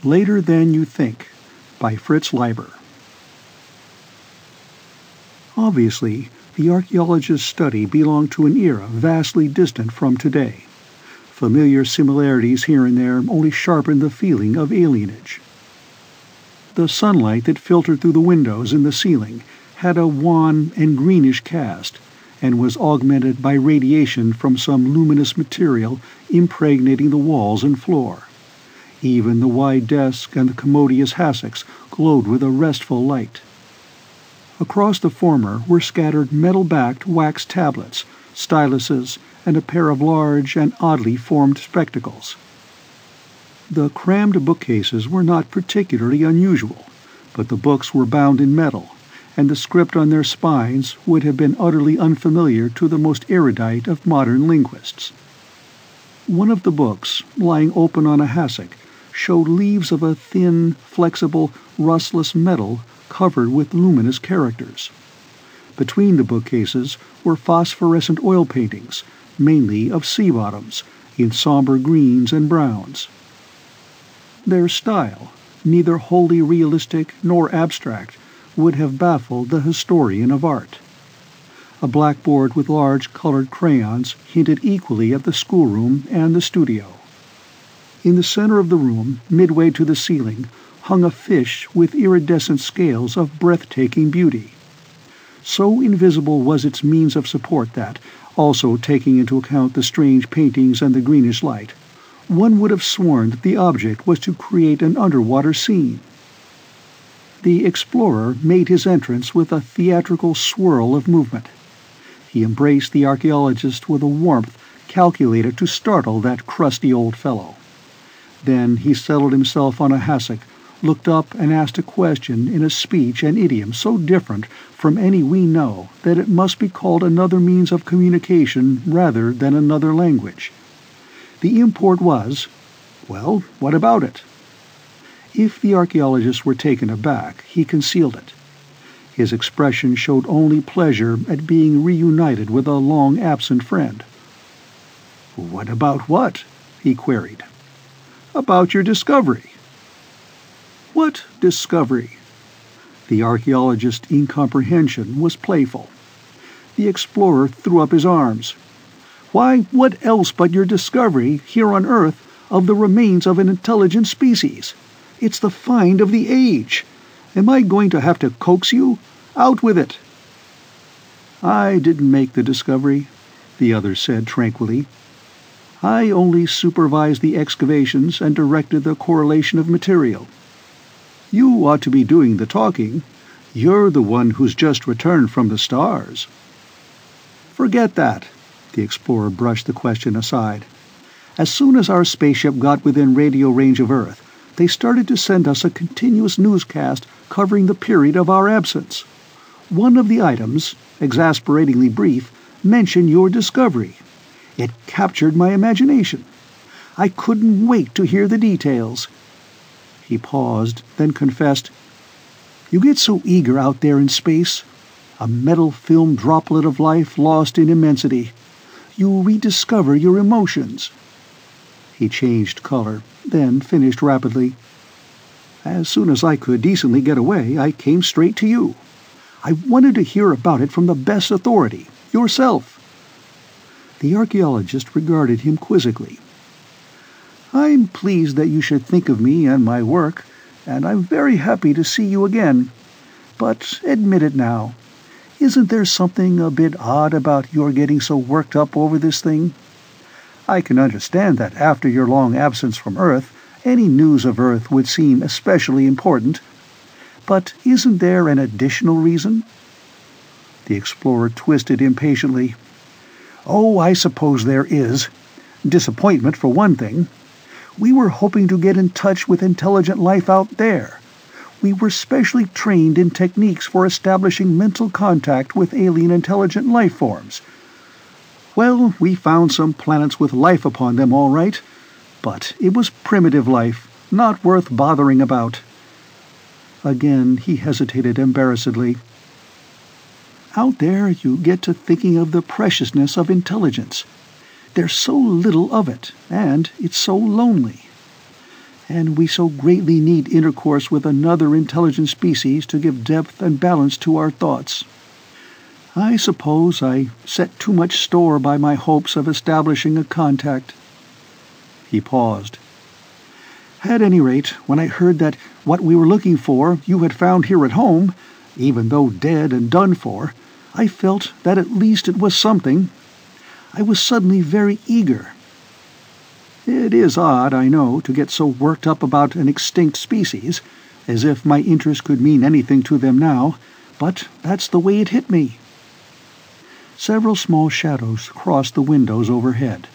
Later Than You Think by Fritz Leiber. Obviously, the archaeologist's study belonged to an era vastly distant from today. Familiar similarities here and there only sharpened the feeling of alienage. The sunlight that filtered through the windows in the ceiling had a wan and greenish cast, and was augmented by radiation from some luminous material impregnating the walls and floor. Even the wide desk and the commodious hassocks glowed with a restful light. Across the former were scattered metal-backed wax tablets, styluses, and a pair of large and oddly formed spectacles. The crammed bookcases were not particularly unusual, but the books were bound in metal, and the script on their spines would have been utterly unfamiliar to the most erudite of modern linguists. One of the books, lying open on a hassock, showed leaves of a thin, flexible, rustless metal covered with luminous characters. Between the bookcases were phosphorescent oil paintings, mainly of sea bottoms, in somber greens and browns. Their style, neither wholly realistic nor abstract, would have baffled the historian of art. A blackboard with large colored crayons hinted equally at the schoolroom and the studio. In the center of the room, midway to the ceiling, hung a fish with iridescent scales of breathtaking beauty. So invisible was its means of support that, also taking into account the strange paintings and the greenish light, one would have sworn that the object was to create an underwater scene. The explorer made his entrance with a theatrical swirl of movement. He embraced the archaeologist with a warmth calculated to startle that crusty old fellow. Then he settled himself on a hassock, looked up and asked a question in a speech and idiom so different from any we know that it must be called another means of communication rather than another language. The import was, "Well, what about it?" If the archaeologist were taken aback, he concealed it. His expression showed only pleasure at being reunited with a long-absent friend. "What about what?" he queried. "About your discovery." "What discovery?" The archaeologist's incomprehension was playful. The explorer threw up his arms. "Why, what else but your discovery, here on Earth, of the remains of an intelligent species? It's the find of the age. Am I going to have to coax you? Out with it." "I didn't make the discovery," the other said tranquilly. "I only supervised the excavations and directed the correlation of material. You ought to be doing the talking. You're the one who's just returned from the stars." "Forget that." The explorer brushed the question aside. "As soon as our spaceship got within radio range of Earth, they started to send us a continuous newscast covering the period of our absence. One of the items, exasperatingly brief, mentioned your discovery. It captured my imagination. I couldn't wait to hear the details." He paused, then confessed, "You get so eager out there in space. A metal film droplet of life lost in immensity. You rediscover your emotions." He changed color, then finished rapidly. "As soon as I could decently get away, I came straight to you. I wanted to hear about it from the best authority, yourself." The archaeologist regarded him quizzically. "I'm pleased that you should think of me and my work, and I'm very happy to see you again. But admit it now. Isn't there something a bit odd about your getting so worked up over this thing? I can understand that after your long absence from Earth, any news of Earth would seem especially important. But isn't there an additional reason?" The explorer twisted impatiently. "Oh, I suppose there is. Disappointment, for one thing. We were hoping to get in touch with intelligent life out there. We were specially trained in techniques for establishing mental contact with alien intelligent life forms. Well, we found some planets with life upon them, all right, but it was primitive life, not worth bothering about." Again he hesitated embarrassedly. "Out there you get to thinking of the preciousness of intelligence. There's so little of it, and it's so lonely. and we so greatly need intercourse with another intelligent species to give depth and balance to our thoughts. I suppose I set too much store by my hopes of establishing a contact." He paused. "At any rate, when I heard that what we were looking for you had found here at home, even though dead and done for, I felt that at least it was something. I was suddenly very eager. It is odd, I know, to get so worked up about an extinct species, as if my interest could mean anything to them now, but that's the way it hit me." Several small shadows crossed the windows overhead.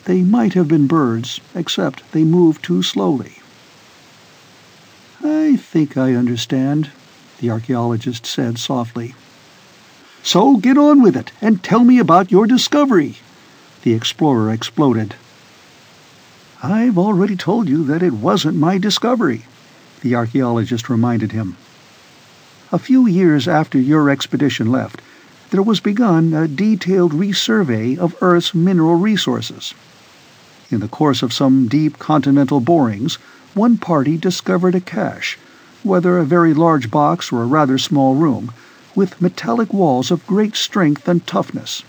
They might have been birds, except they moved too slowly. "I think I understand," the archaeologist said softly. "So get on with it, and tell me about your discovery," the explorer exploded. "I've already told you that it wasn't my discovery," the archaeologist reminded him. "A few years after your expedition left, there was begun a detailed resurvey of Earth's mineral resources. In the course of some deep continental borings, one party discovered a cache, whether a very large box or a rather small room, with metallic walls of great strength and toughness.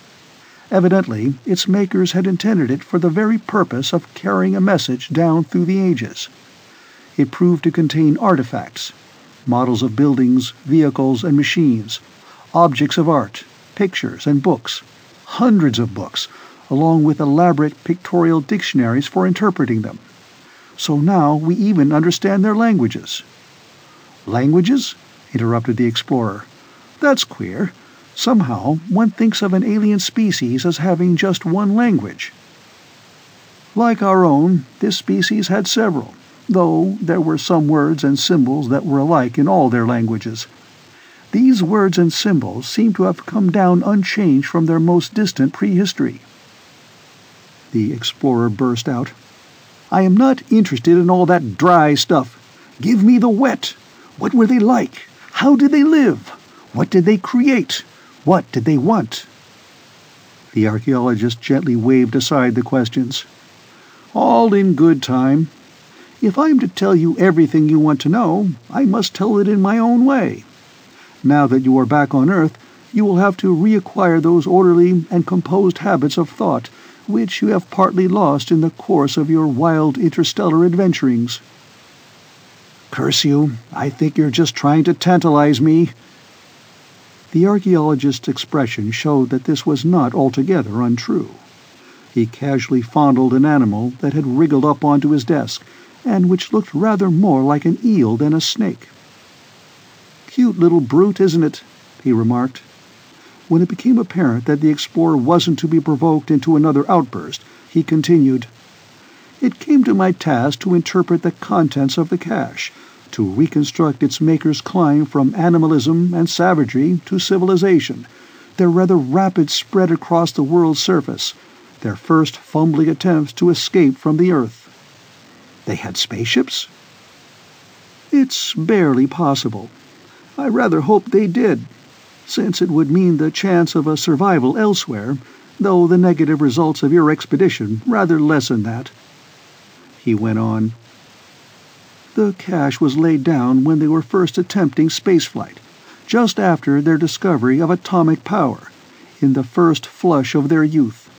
Evidently, its makers had intended it for the very purpose of carrying a message down through the ages. It proved to contain artifacts, models of buildings, vehicles, and machines, objects of art, pictures, and books, hundreds of books, along with elaborate pictorial dictionaries for interpreting them. So now we even understand their languages." "Languages?" interrupted the explorer. "That's queer. Somehow one thinks of an alien species as having just one language." "Like our own, this species had several, though there were some words and symbols that were alike in all their languages. These words and symbols seem to have come down unchanged from their most distant prehistory." The explorer burst out. "I am not interested in all that dry stuff. Give me the wet. What were they like? How did they live? What did they create? What did they want?" The archaeologist gently waved aside the questions. "All in good time. If I am to tell you everything you want to know, I must tell it in my own way. Now that you are back on Earth, you will have to reacquire those orderly and composed habits of thought which you have partly lost in the course of your wild interstellar adventurings." "Curse you, I think you're just trying to tantalize me." The archaeologist's expression showed that this was not altogether untrue. He casually fondled an animal that had wriggled up onto his desk, and which looked rather more like an eel than a snake. "Cute little brute, isn't it?" he remarked. When it became apparent that the explorer wasn't to be provoked into another outburst, he continued, "It came to my task to interpret the contents of the cache, to reconstruct its maker's climb from animalism and savagery to civilization, their rather rapid spread across the world's surface, their first fumbling attempts to escape from the Earth." "They had spaceships?" "It's barely possible. I rather hoped they did, since it would mean the chance of a survival elsewhere, though the negative results of your expedition rather lessen that." He went on. "The cache was laid down when they were first attempting spaceflight, just after their discovery of atomic power, in the first flush of their youth.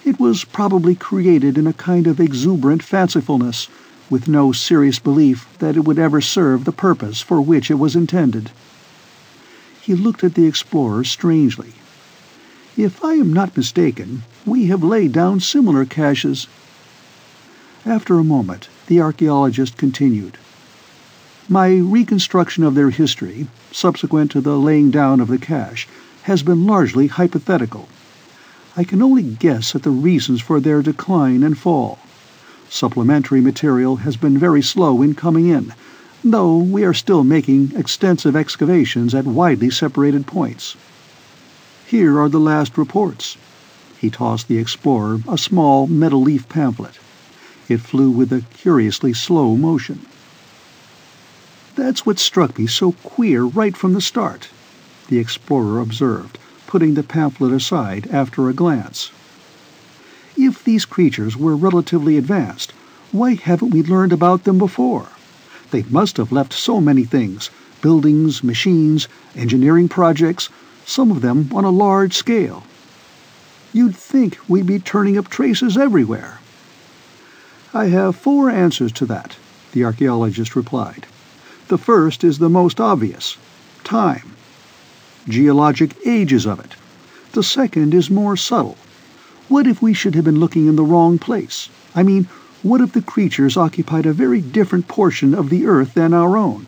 It was probably created in a kind of exuberant fancifulness, with no serious belief that it would ever serve the purpose for which it was intended." He looked at the explorer strangely. "If I am not mistaken, we have laid down similar caches." After a moment, the archaeologist continued. "My reconstruction of their history, subsequent to the laying down of the cache, has been largely hypothetical. I can only guess at the reasons for their decline and fall. Supplementary material has been very slow in coming in, though we are still making extensive excavations at widely separated points. Here are the last reports." He tossed the explorer a small metal leaf pamphlet. It flew with a curiously slow motion. "That's what struck me so queer right from the start," the explorer observed, putting the pamphlet aside after a glance. "If these creatures were relatively advanced, Why haven't we learned about them before? They must have left so many things: buildings, machines, engineering projects, some of them on a large scale. You'd think we'd be turning up traces everywhere. I have 4 answers to that, the archaeologist replied. The first is the most obvious: time. Geologic ages of it. The second is more subtle. What if we should have been looking in the wrong place? I mean, what if the creatures occupied a very different portion of the Earth than our own?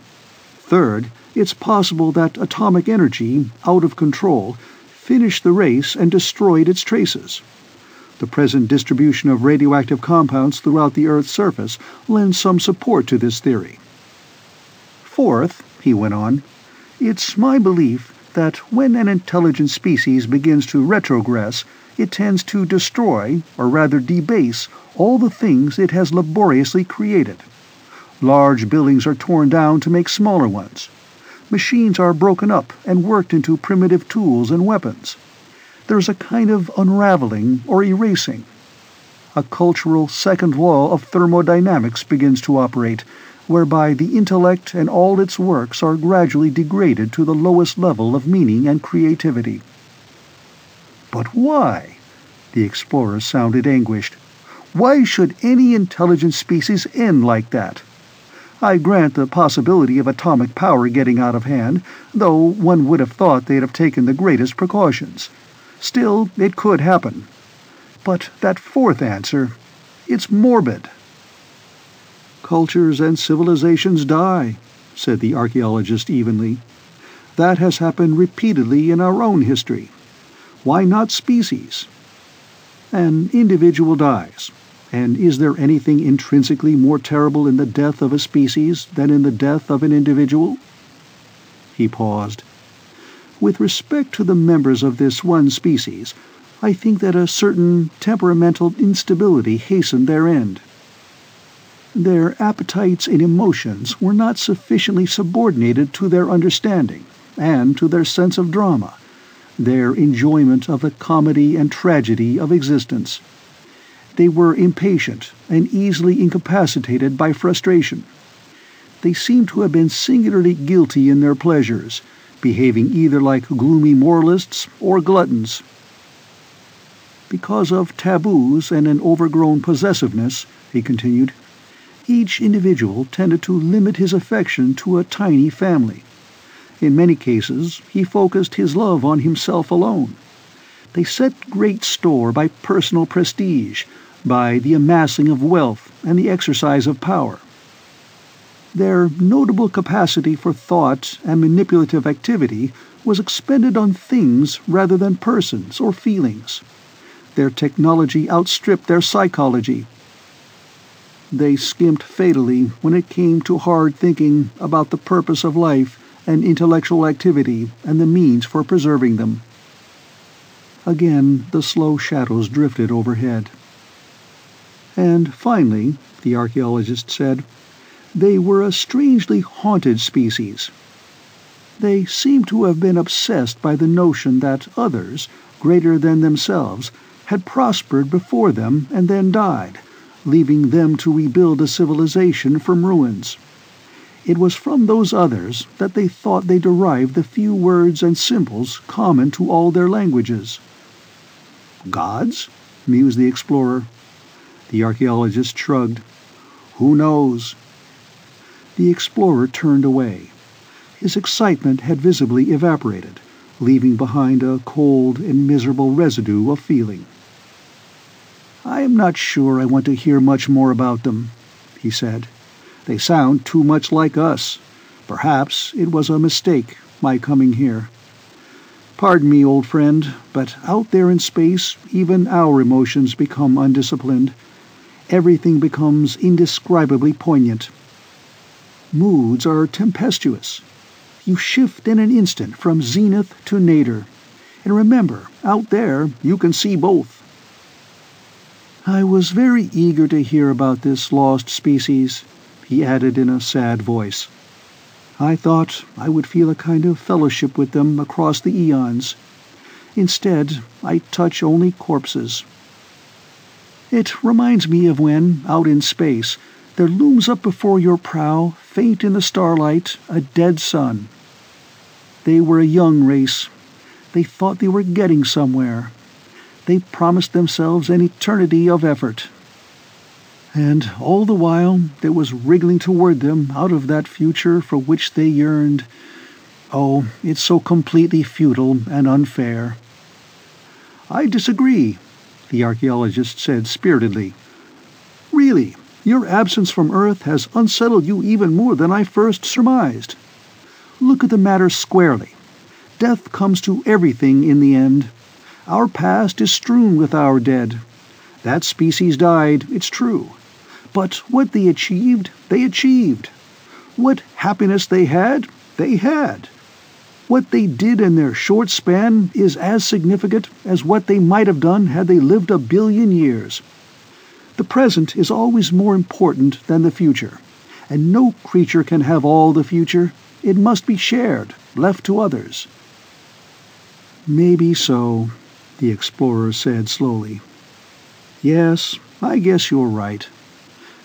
Third, it's possible that atomic energy, out of control, finished the race and destroyed its traces. The present distribution of radioactive compounds throughout the Earth's surface lends some support to this theory. Fourth, he went on, it's my belief that when an intelligent species begins to retrogress, it tends to destroy, or rather debase, all the things it has laboriously created. Large buildings are torn down to make smaller ones. Machines are broken up and worked into primitive tools and weapons. There's a kind of unraveling or erasing. A cultural second law of thermodynamics begins to operate, whereby the intellect and all its works are gradually degraded to the lowest level of meaning and creativity. But why? The explorer sounded anguished. Why should any intelligent species end like that? I grant the possibility of atomic power getting out of hand, though one would have thought they'd have taken the greatest precautions. Still, it could happen. But that fourth answer, it's morbid. Cultures and civilizations die, said the archaeologist evenly. That has happened repeatedly in our own history. Why not species? An individual dies. And is there anything intrinsically more terrible in the death of a species than in the death of an individual? He paused. With respect to the members of this one species, I think that a certain temperamental instability hastened their end. Their appetites and emotions were not sufficiently subordinated to their understanding and to their sense of drama, their enjoyment of the comedy and tragedy of existence. They were impatient and easily incapacitated by frustration. They seemed to have been singularly guilty in their pleasures, behaving either like gloomy moralists or gluttons. Because of taboos and an overgrown possessiveness, he continued, each individual tended to limit his affection to a tiny family. In many cases, he focused his love on himself alone. They set great store by personal prestige, by the amassing of wealth and the exercise of power. Their notable capacity for thought and manipulative activity was expended on things rather than persons or feelings. Their technology outstripped their psychology. They skimped fatally when it came to hard thinking about the purpose of life and intellectual activity and the means for preserving them. Again, the slow shadows drifted overhead. And finally, the archaeologist said, they were a strangely haunted species. They seemed to have been obsessed by the notion that others, greater than themselves, had prospered before them and then died, leaving them to rebuild a civilization from ruins. It was from those others that they thought they derived the few words and symbols common to all their languages. Gods? mused the explorer. The archaeologist shrugged. Who knows? The explorer turned away. His excitement had visibly evaporated, leaving behind a cold and miserable residue of feeling. I am not sure I want to hear much more about them, he said. They sound too much like us. Perhaps it was a mistake, my coming here. Pardon me, old friend, but out there in space, even our emotions become undisciplined. Everything becomes indescribably poignant. Moods are tempestuous. You shift in an instant from zenith to nadir. And remember, out there you can see both. I was very eager to hear about this lost species, he added in a sad voice. I thought I would feel a kind of fellowship with them across the eons. Instead, I touch only corpses. It reminds me of when, out in space, there looms up before your prow, faint in the starlight, a dead sun. They were a young race. They thought they were getting somewhere. They promised themselves an eternity of effort. And all the while there was wriggling toward them out of that future for which they yearned. Oh, it's so completely futile and unfair. I disagree, the archaeologist said spiritedly. Really, your absence from Earth has unsettled you even more than I first surmised. Look at the matter squarely. Death comes to everything in the end. Our past is strewn with our dead. That species died, it's true. But what they achieved, they achieved. What happiness they had. What they did in their short span is as significant as what they might have done had they lived 1 billion years. The present is always more important than the future, and no creature can have all the future. It must be shared, left to others. Maybe so, the explorer said slowly. Yes, I guess you're right.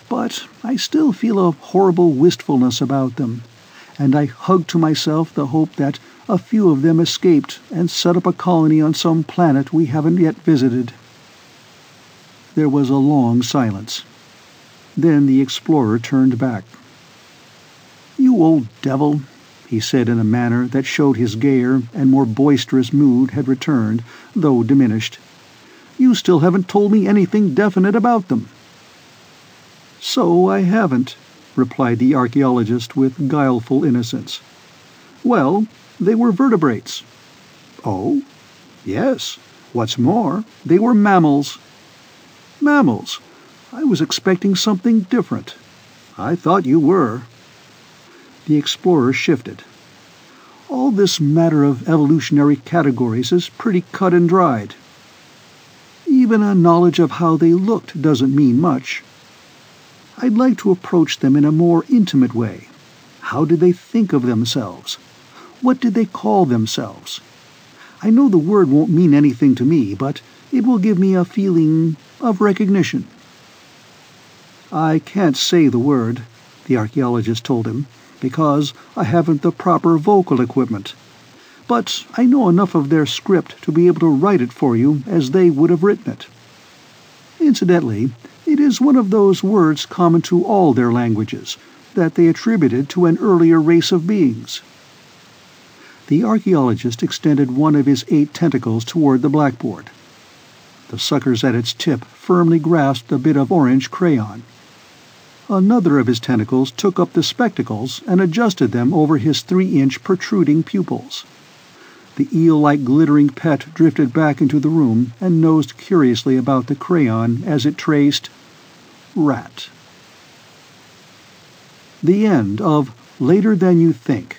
But I still feel a horrible wistfulness about them, and I hug to myself the hope that a few of them escaped and set up a colony on some planet we haven't yet visited. There was a long silence. Then the explorer turned back. "You old devil," he said in a manner that showed his gayer and more boisterous mood had returned, though diminished. "You still haven't told me anything definite about them." "So I haven't," replied the archaeologist with guileful innocence. "Well, they were vertebrates." "Oh? Yes. What's more, they were mammals." "Mammals? I was expecting something different." "I thought you were." The explorer shifted. "All this matter of evolutionary categories is pretty cut and dried. Even a knowledge of how they looked doesn't mean much. I'd like to approach them in a more intimate way. How did they think of themselves? What did they call themselves? I know the word won't mean anything to me, but it will give me a feeling of recognition." "I can't say the word," the archaeologist told him, "because I haven't the proper vocal equipment. But I know enough of their script to be able to write it for you as they would have written it. Incidentally, it is one of those words common to all their languages, that they attributed to an earlier race of beings." The archaeologist extended one of his 8 tentacles toward the blackboard. The suckers at its tip firmly grasped a bit of orange crayon. Another of his tentacles took up the spectacles and adjusted them over his 3-inch protruding pupils. The eel-like glittering pet drifted back into the room and nosed curiously about the crayon as it traced rat. The end of Later Than You Think,